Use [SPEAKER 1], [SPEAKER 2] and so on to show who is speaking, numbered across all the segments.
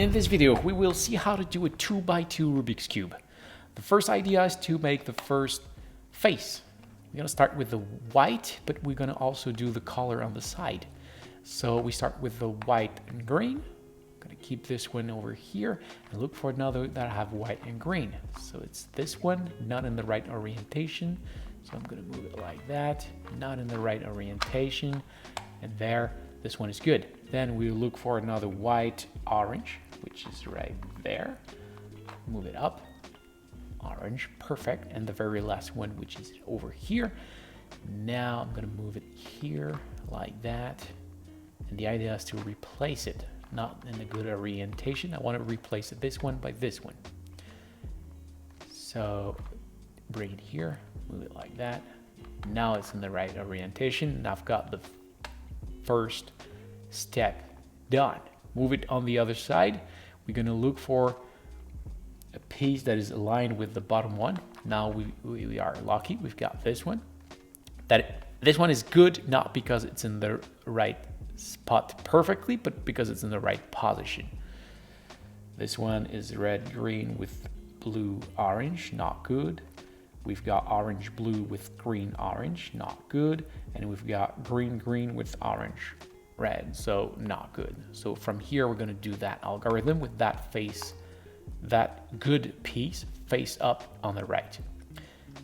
[SPEAKER 1] In this video, we will see how to do a 2x2 Rubik's Cube. The first idea is to make the first face. We're going to start with the white, but we're going to also do the color on the side. So we start with the white and green. I'm going to keep this one over here and look for another that have white and green. So it's this one, not in the right orientation. So I'm going to move it like that, not in the right orientation. And there, this one is good. Then we look for another white orange, which is right there. Move it up. Orange, perfect. And the very last one, which is over here. Now I'm going to move it here like that. And the idea is to replace it, not in a good orientation. I want to replace this one by this one. So bring it here, move it like that. Now it's in the right orientation, and I've got the first step done. Move it on the other side. We're going to look for a piece that is aligned with the bottom one. Now we are lucky. We've got this one. This one is good, not because it's in the right spot perfectly, but because it's in the right position. This one is red green with blue orange, not good. We've got orange blue with green orange, not good. And we've got green green with orange red, so not good. So from here we're going to do that algorithm with that face, that good piece face up on the right.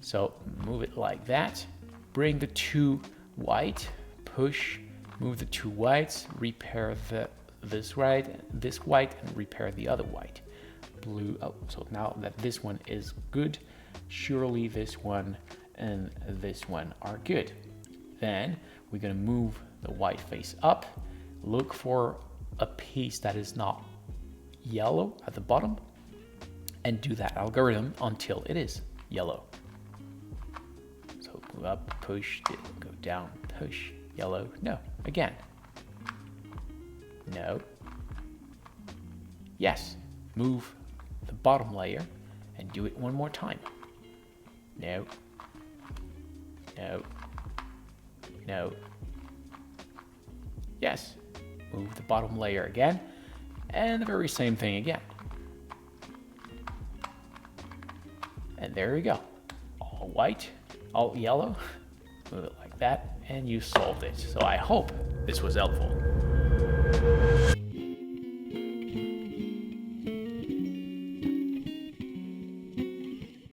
[SPEAKER 1] So move it like that. Bring the two white, push, move the two whites, repair this white, and repair the other white. Blue. Oh, so now that this one is good, surely this one and this one are good. Then we're going to move the white face up, look for a piece that is not yellow at the bottom, and do that algorithm until it is yellow. So move up, push, go down, push, yellow, no, again, no, yes, move the bottom layer and do it one more time. No, no, no, yes, move the bottom layer again, and the very same thing again. And there you go, all white, all yellow, move it like that, and you solved it. So I hope this was helpful.